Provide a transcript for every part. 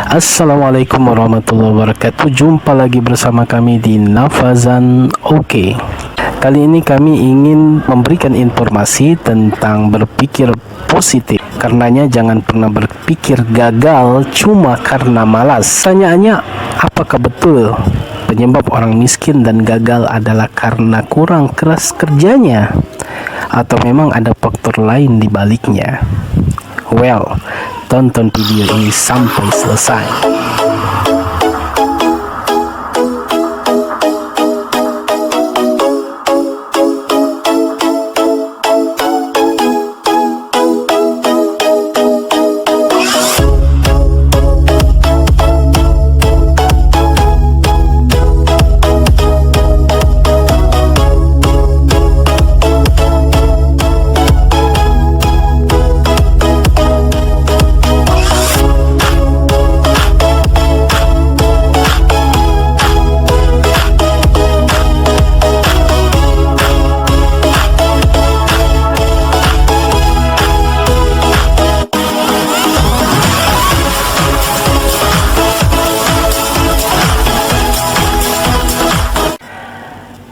Assalamualaikum warahmatullahi wabarakatuh. Jumpa lagi bersama kami di Nafazan Oke. Kali ini kami ingin memberikan informasi tentang berpikir positif. Karenanya jangan pernah berpikir gagal cuma karena malas. Pertanyaannya, apakah betul penyebab orang miskin dan gagal adalah karena kurang keras kerjanya? Atau memang ada faktor lain di baliknya? Well, tonton video ini sampai selesai.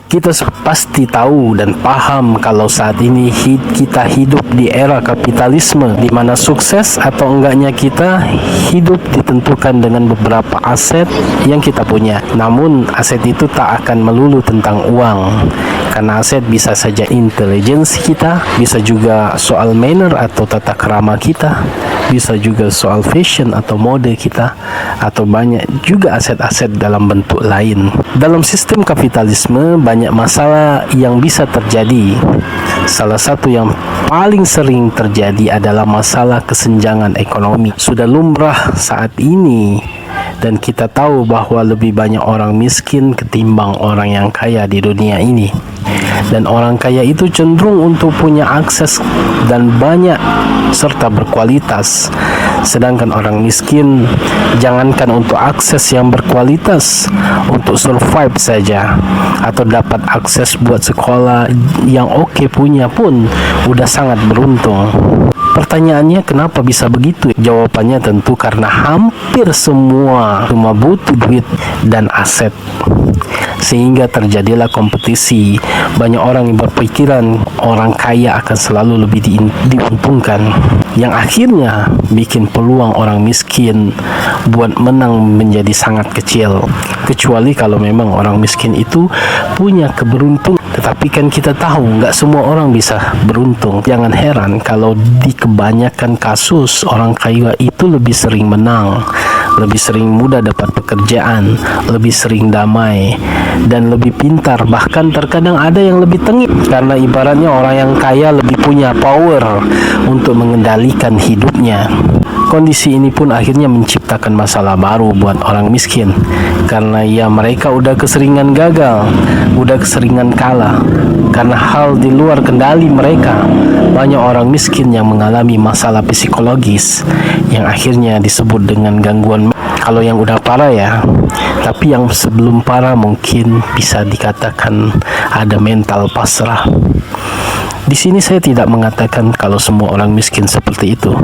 Kita pasti tahu dan paham kalau saat ini kita hidup di era kapitalisme, di mana sukses atau enggaknya kita hidup ditentukan dengan beberapa aset yang kita punya. Namun aset itu tak akan melulu tentang uang, karena aset bisa saja intelijensi kita, bisa juga soal manner atau tata krama kita, bisa juga soal fashion atau mode kita, atau banyak juga aset-aset dalam bentuk lain. Dalam sistem kapitalisme banyak masalah yang bisa terjadi. Salah satu yang paling sering terjadi adalah masalah kesenjangan ekonomi. Sudah lumrah saat ini, dan kita tahu bahwa lebih banyak orang miskin ketimbang orang yang kaya di dunia ini. Dan orang kaya itu cenderung untuk punya akses dan banyak serta berkualitas. Sedangkan orang miskin jangankan untuk akses yang berkualitas, untuk survive saja atau dapat akses buat sekolah yang oke punya pun udah sangat beruntung. Pertanyaannya, kenapa bisa begitu? Jawabannya tentu karena hampir semua cuma butuh duit dan aset, sehingga terjadilah kompetisi. Banyak orang yang berpikiran orang kaya akan selalu lebih diuntungkan, yang akhirnya bikin peluang orang miskin buat menang menjadi sangat kecil. Kecuali kalau memang orang miskin itu punya keberuntungan. Tetapi kan kita tahu nggak semua orang bisa beruntung. Jangan heran kalau di kebanyakan kasus orang kaya itu lebih sering menang, lebih sering mudah dapat pekerjaan, lebih sering damai, dan lebih pintar. Bahkan terkadang ada yang lebih tengik, karena ibaratnya orang yang kaya lebih punya power untuk mengendalikan hidupnya. Kondisi ini pun akhirnya menciptakan masalah baru buat orang miskin, karena ya mereka udah keseringan gagal, udah keseringan kalah karena hal di luar kendali mereka. Banyak orang miskin yang mengalami masalah psikologis yang akhirnya disebut dengan gangguan. Kalau yang udah parah ya, tapi yang sebelum parah mungkin bisa dikatakan ada mental pasrah. Di sini saya tidak mengatakan kalau semua orang miskin seperti itu,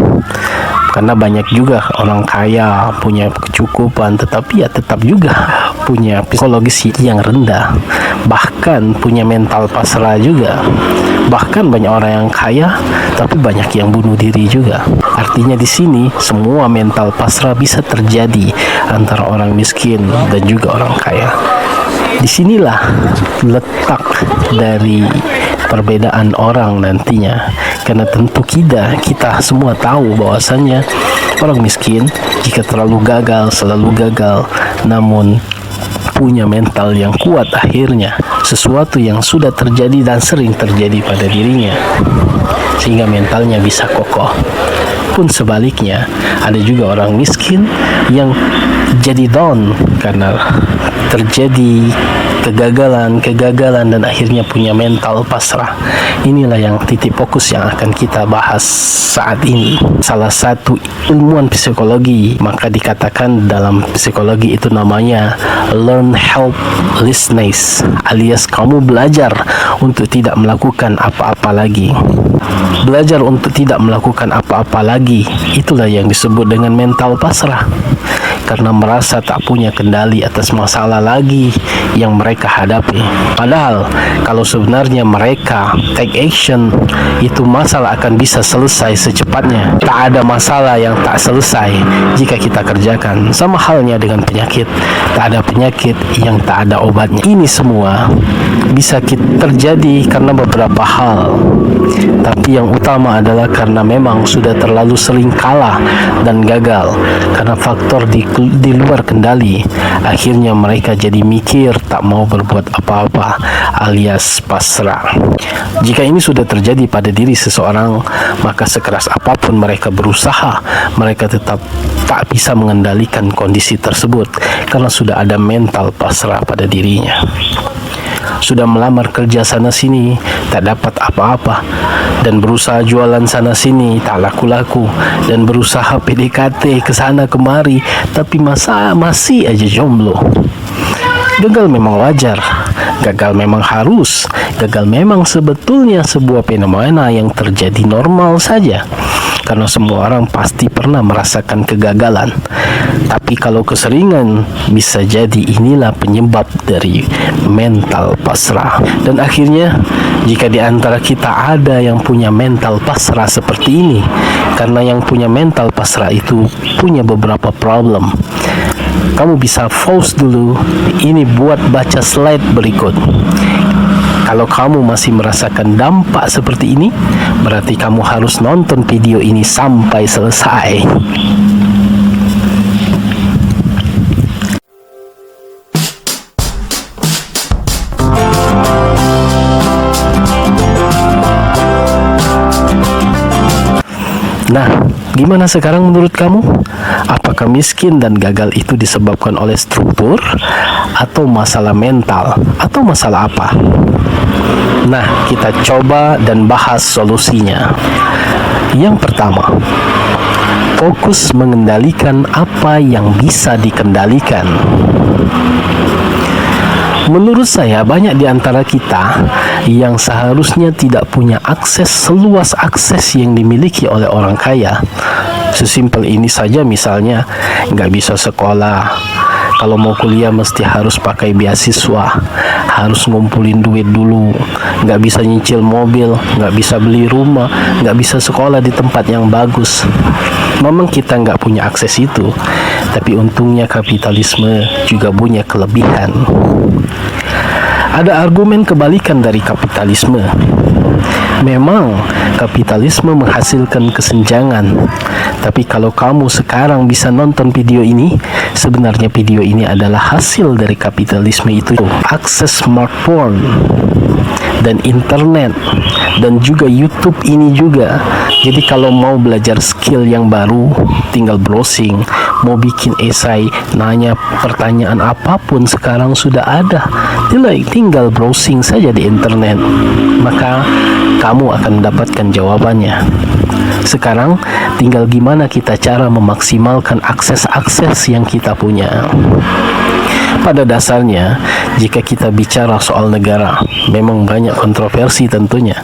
karena banyak juga orang kaya punya kecukupan, tetapi ya tetap juga punya psikologis yang rendah, bahkan punya mental pasrah juga. Bahkan banyak orang yang kaya tapi banyak yang bunuh diri juga. Artinya di sini semua mental pasrah bisa terjadi antara orang miskin dan juga orang kaya. Disinilah letak dari perbedaan orang nantinya, karena tentu kita semua tahu bahwasannya orang miskin jika terlalu gagal, selalu gagal, namun punya mental yang kuat, akhirnya sesuatu yang sudah terjadi dan sering terjadi pada dirinya sehingga mentalnya bisa kokoh. Pun sebaliknya, ada juga orang miskin yang jadi down karena terjadi kegagalan dan akhirnya punya mental pasrah. Inilah yang titik fokus yang akan kita bahas saat ini. Salah satu ilmuwan psikologi, maka dikatakan dalam psikologi itu namanya learn helplessness, alias kamu belajar untuk tidak melakukan apa-apa lagi. Belajar untuk tidak melakukan apa-apa lagi, itulah yang disebut dengan mental pasrah. karena merasa tak punya kendali atas masalah lagi yang mereka hadapi. Padahal kalau sebenarnya mereka take action, itu masalah akan bisa selesai secepatnya. Tak ada masalah yang tak selesai jika kita kerjakan. Sama halnya dengan penyakit, tak ada penyakit yang tak ada obatnya. Ini semua bisa terjadi karena beberapa hal, tapi yang utama adalah karena memang sudah terlalu sering kalah dan gagal karena faktor di luar kendali. Akhirnya mereka jadi mikir tak mau berbuat apa-apa, alias pasrah. Jika ini sudah terjadi pada diri seseorang, maka sekeras apapun mereka berusaha, mereka tetap tak bisa mengendalikan kondisi tersebut karena sudah ada mental pasrah pada dirinya. Sudah melamar kerja sana sini, tak dapat apa-apa, dan berusaha jualan sana sini, tak laku-laku, dan berusaha PDKT ke sana kemari, tapi masih aja jomblo. Gagal memang wajar, gagal memang harus, gagal memang sebetulnya sebuah fenomena yang terjadi normal saja, karena semua orang pasti pernah merasakan kegagalan. Tapi kalau keseringan, bisa jadi inilah penyebab dari mental pasrah. Dan akhirnya, jika di antara kita ada yang punya mental pasrah seperti ini, karena yang punya mental pasrah itu punya beberapa problem, kamu bisa pause dulu ini buat baca slide berikut. Kalau kamu masih merasakan dampak seperti ini, berarti kamu harus nonton video ini sampai selesai. Nah, gimana sekarang menurut kamu? Apakah miskin dan gagal itu disebabkan oleh struktur, atau masalah mental, atau masalah apa? Nah, kita coba dan bahas solusinya. Yang pertama, fokus mengendalikan apa yang bisa dikendalikan. Menurut saya, banyak di antara kita yang seharusnya tidak punya akses seluas akses yang dimiliki oleh orang kaya. Sesimpel ini saja, misalnya nggak bisa sekolah, kalau mau kuliah mesti harus pakai beasiswa, harus ngumpulin duit dulu, nggak bisa nyicil mobil, nggak bisa beli rumah, nggak bisa sekolah di tempat yang bagus. Memang kita nggak punya akses itu, tapi untungnya kapitalisme juga punya kelebihan. Ada argumen kebalikan dari kapitalisme. Memang kapitalisme menghasilkan kesenjangan, tapi kalau kamu sekarang bisa nonton video ini, sebenarnya video ini adalah hasil dari kapitalisme itu. Akses smartphone dan internet dan juga YouTube ini juga. Jadi kalau mau belajar skill yang baru, tinggal browsing. Mau bikin esai, nanya pertanyaan apapun sekarang sudah ada. Tinggal browsing saja di internet, maka kamu akan mendapatkan jawabannya. Sekarang tinggal gimana kita cara memaksimalkan akses-akses yang kita punya. Pada dasarnya, jika kita bicara soal negara, memang banyak kontroversi tentunya.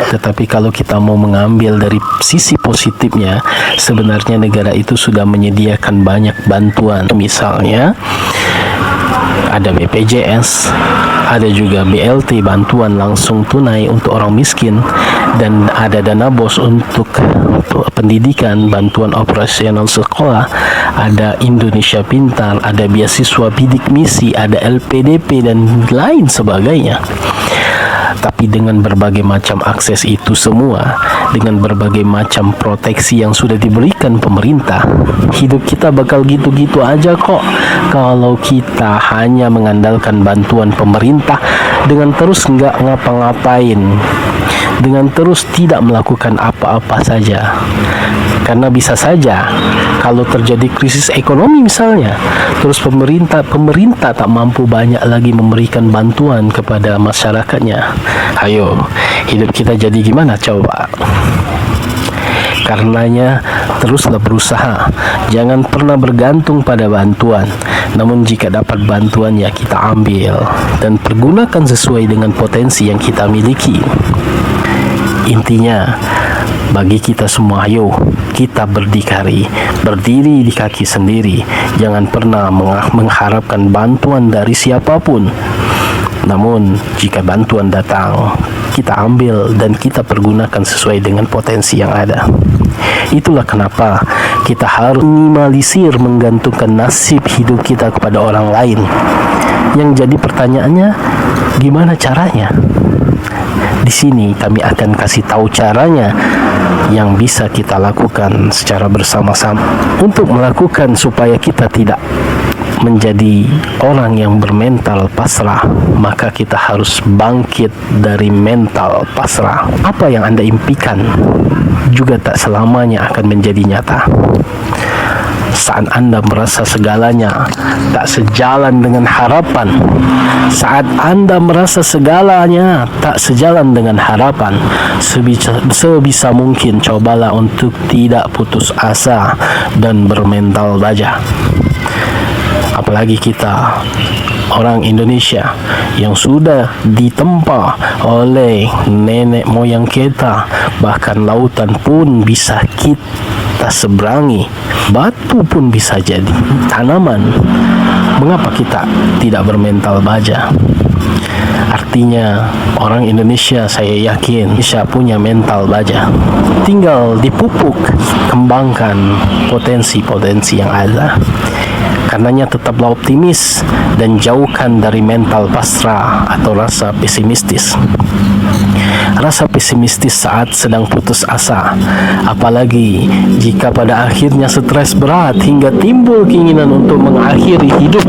Tetapi kalau kita mau mengambil dari sisi positifnya, sebenarnya negara itu sudah menyediakan banyak bantuan. Misalnya, ada BPJS, ada juga BLT, bantuan langsung tunai untuk orang miskin, dan ada dana BOS untuk pendidikan, bantuan operasional sekolah, ada Indonesia Pintar, ada beasiswa bidik misi, ada LPDP dan lain sebagainya. Tapi dengan berbagai macam akses itu semua, dengan berbagai macam proteksi yang sudah diberikan pemerintah, hidup kita bakal gitu-gitu aja kok kalau kita hanya mengandalkan bantuan pemerintah dengan terus nggak ngapa-ngapain, dengan terus tidak melakukan apa-apa saja. Karena bisa saja kalau terjadi krisis ekonomi misalnya, terus pemerintah tak mampu banyak lagi memberikan bantuan kepada masyarakatnya. Ayo, hidup kita jadi gimana coba? Karenanya, teruslah berusaha. Jangan pernah bergantung pada bantuan. Namun jika dapat bantuan, ya kita ambil dan pergunakan sesuai dengan potensi yang kita miliki. Intinya, bagi kita semua, ayo kita berdikari, berdiri di kaki sendiri. Jangan pernah mengharapkan bantuan dari siapapun. Namun, jika bantuan datang, kita ambil dan kita pergunakan sesuai dengan potensi yang ada. Itulah kenapa kita harus minimalisir menggantungkan nasib hidup kita kepada orang lain. Yang jadi pertanyaannya, gimana caranya? Di sini kami akan kasih tahu caranya yang bisa kita lakukan secara bersama-sama untuk melakukan supaya kita tidak menjadi orang yang bermental pasrah. Maka kita harus bangkit dari mental pasrah. Apa yang Anda impikan juga tak selamanya akan menjadi nyata. Saat Anda merasa segalanya tak sejalan dengan harapan, saat Anda merasa segalanya tak sejalan dengan harapan, sebisa mungkin cobalah untuk tidak putus asa dan bermental baja. Apalagi kita orang Indonesia yang sudah ditempa oleh nenek moyang kita, bahkan lautan pun bisa kita seberangi, batu pun bisa jadi tanaman. Mengapa kita tidak bermental baja? Artinya orang Indonesia, saya yakin bisa punya mental baja. Tinggal dipupuk, kembangkan potensi-potensi yang ada. Karenanya tetaplah optimis dan jauhkan dari mental pasrah atau rasa pesimistis. Rasa pesimistis saat sedang putus asa, apalagi jika pada akhirnya stres berat hingga timbul keinginan untuk mengakhiri hidup,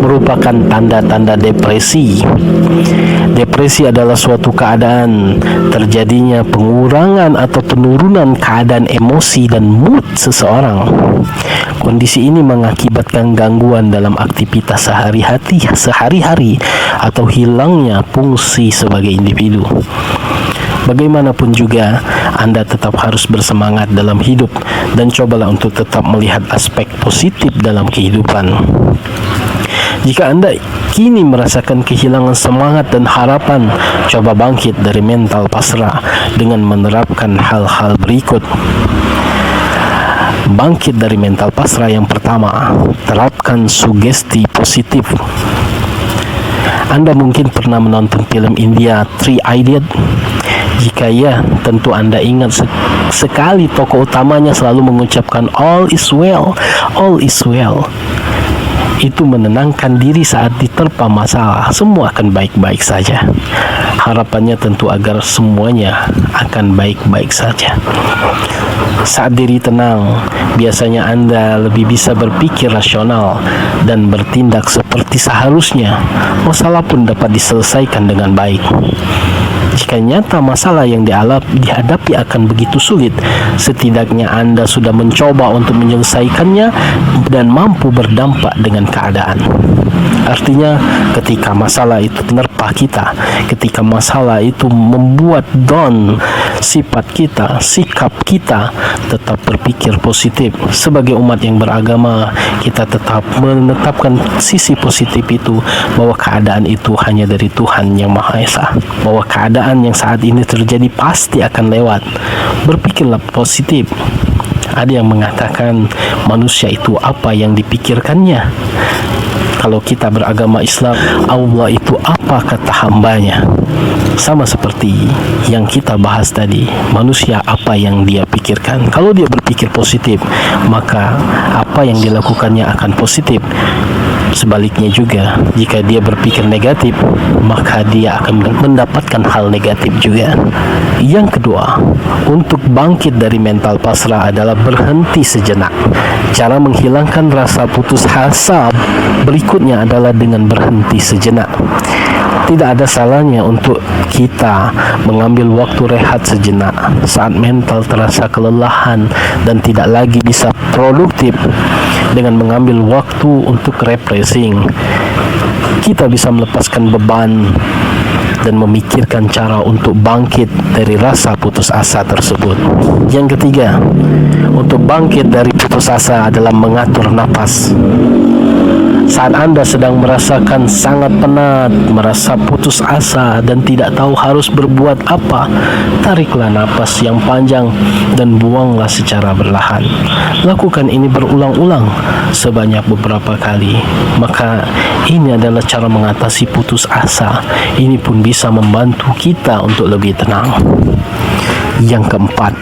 merupakan tanda-tanda depresi. Depresi adalah suatu keadaan terjadinya pengurangan atau penurunan keadaan emosi dan mood seseorang. Kondisi ini mengakibatkan gangguan dalam aktivitas sehari-hari atau hilangnya fungsi sebagai individu. Bagaimanapun juga, Anda tetap harus bersemangat dalam hidup dan cobalah untuk tetap melihat aspek positif dalam kehidupan. Jika Anda kini merasakan kehilangan semangat dan harapan, coba bangkit dari mental pasrah dengan menerapkan hal-hal berikut. Bangkit dari mental pasrah yang pertama, terapkan sugesti positif. Anda mungkin pernah menonton film India Three Idiots. Jika ya, tentu Anda ingat sekali tokoh utamanya selalu mengucapkan all is well, all is well. Itu menenangkan diri saat diterpa masalah. Semua akan baik-baik saja. Harapannya tentu agar semuanya akan baik-baik saja. Saat diri tenang, biasanya Anda lebih bisa berpikir rasional dan bertindak seperti seharusnya. Masalah pun dapat diselesaikan dengan baik. Jika nyata masalah yang dihadapi akan begitu sulit, setidaknya Anda sudah mencoba untuk menyelesaikannya dan mampu berdampak dengan keadaan. Artinya, ketika masalah itu menerpa kita, ketika masalah itu membuat down sifat kita, sikap kita, tetap berpikir positif. Sebagai umat yang beragama, kita tetap menetapkan sisi positif itu, bahwa keadaan itu hanya dari Tuhan Yang Maha Esa, bahwa keadaan yang saat ini terjadi pasti akan lewat. Berpikirlah positif. Ada yang mengatakan manusia itu apa yang dipikirkannya. Kalau kita beragama Islam, Allah itu apa kata hambanya. Sama seperti yang kita bahas tadi, manusia apa yang dia pikirkan. Kalau dia berpikir positif, maka apa yang dilakukannya akan positif. Sebaliknya juga, jika dia berpikir negatif, maka dia akan mendapatkan hal negatif juga. Yang kedua, untuk bangkit dari mental pasrah adalah berhenti sejenak. Cara menghilangkan rasa putus asa berikutnya adalah dengan berhenti sejenak. Tidak ada salahnya untuk kita mengambil waktu rehat sejenak saat mental terasa kelelahan dan tidak lagi bisa produktif. Dengan mengambil waktu untuk refreshing, kita bisa melepaskan beban dan memikirkan cara untuk bangkit dari rasa putus asa tersebut. Yang ketiga, untuk bangkit dari putus asa adalah mengatur napas. Saat Anda sedang merasakan sangat penat, merasa putus asa dan tidak tahu harus berbuat apa, tariklah napas yang panjang dan buanglah secara perlahan. Lakukan ini berulang-ulang sebanyak beberapa kali. Maka ini adalah cara mengatasi putus asa. Ini pun bisa membantu kita untuk lebih tenang. Yang keempat,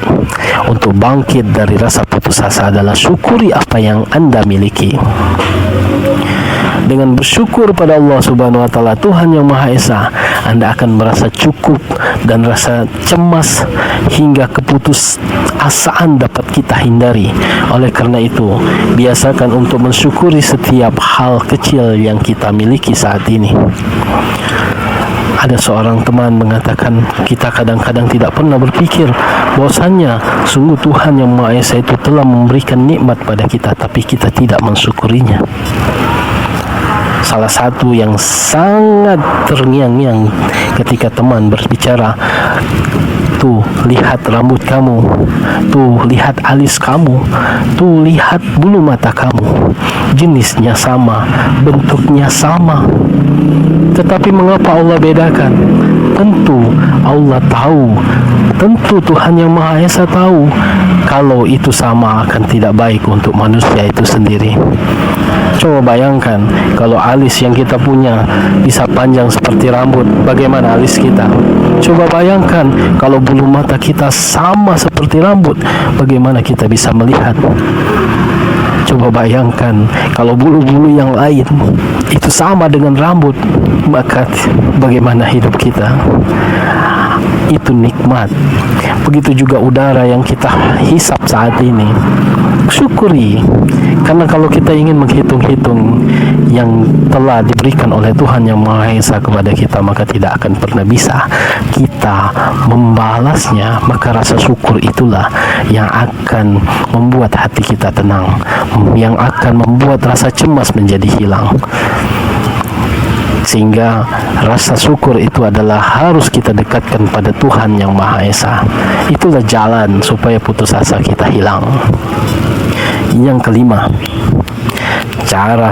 untuk bangkit dari rasa putus asa adalah syukuri apa yang Anda miliki. Dengan bersyukur pada Allah Subhanahu wa Ta'ala, Tuhan yang Maha Esa, Anda akan merasa cukup dan rasa cemas hingga keputusasaan dapat kita hindari. Oleh karena itu, biasakan untuk mensyukuri setiap hal kecil yang kita miliki saat ini. Ada seorang teman mengatakan, kita kadang-kadang tidak pernah berpikir bahwasannya sungguh Tuhan yang Maha Esa itu telah memberikan nikmat pada kita, tapi kita tidak mensyukurinya. Salah satu yang sangat terngiang-ngiang ketika teman berbicara, tuh lihat rambut kamu, tuh lihat alis kamu, tuh lihat bulu mata kamu, jenisnya sama, bentuknya sama, tetapi mengapa Allah bedakan? Tentu Allah tahu, tentu Tuhan yang Maha Esa tahu kalau itu sama akan tidak baik untuk manusia itu sendiri. Coba bayangkan kalau alis yang kita punya bisa panjang seperti rambut, bagaimana alis kita? Coba bayangkan kalau bulu mata kita sama seperti rambut, bagaimana kita bisa melihat? Coba bayangkan kalau bulu-bulu yang lain itu sama dengan rambut, maka bagaimana hidup kita? Itu nikmat. Begitu juga udara yang kita hisap saat ini. Syukuri, karena kalau kita ingin menghitung-hitung yang telah diberikan oleh Tuhan yang Maha Esa kepada kita, maka tidak akan pernah bisa kita membalasnya. Maka rasa syukur itulah yang akan membuat hati kita tenang, yang akan membuat rasa cemas menjadi hilang. Sehingga rasa syukur itu adalah harus kita dekatkan pada Tuhan yang Maha Esa. Itulah jalan supaya putus asa kita hilang. Yang kelima, cara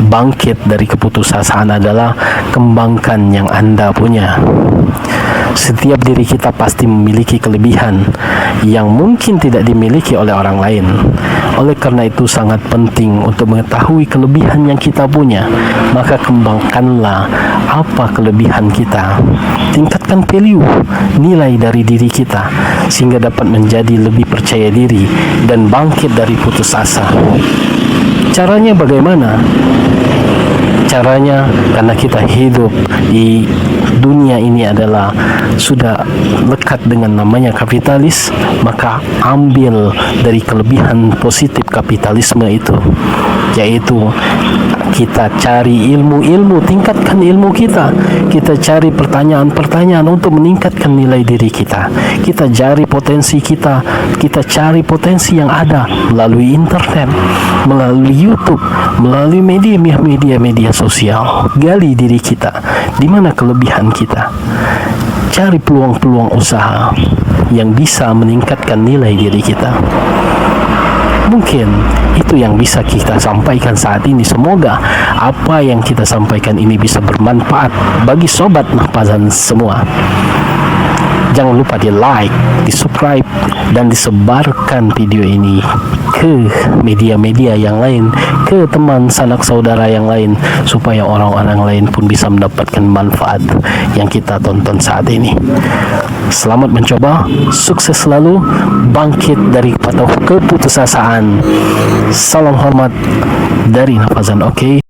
bangkit dari keputusasaan adalah kembangkan yang Anda punya. Setiap diri kita pasti memiliki kelebihan yang mungkin tidak dimiliki oleh orang lain. Oleh karena itu sangat penting untuk mengetahui kelebihan yang kita punya. Maka kembangkanlah apa kelebihan kita. Tingkatkan value, nilai dari diri kita, sehingga dapat menjadi lebih percaya diri dan bangkit dari putus asa. Caranya bagaimana? Caranya karena kita hidup di dunia ini adalah sudah lekat dengan namanya kapitalis, maka ambil dari kelebihan positif kapitalisme itu, yaitu kita cari ilmu-ilmu, tingkatkan ilmu kita cari pertanyaan-pertanyaan untuk meningkatkan nilai diri kita cari potensi kita cari potensi yang ada melalui internet, melalui YouTube, melalui media sosial. Gali diri kita, di mana kelebihan kita, cari peluang-peluang usaha yang bisa meningkatkan nilai diri kita. Mungkin itu yang bisa kita sampaikan saat ini. Semoga apa yang kita sampaikan ini bisa bermanfaat bagi sobat Nafazan semua. Jangan lupa di like, di subscribe, dan disebarkan video ini ke media-media yang lain, ke teman sanak saudara yang lain, supaya orang-orang lain pun bisa mendapatkan manfaat yang kita tonton saat ini. Selamat mencoba, sukses selalu, bangkit dari keputusasaan. Salam hormat dari Nafazan. Oke.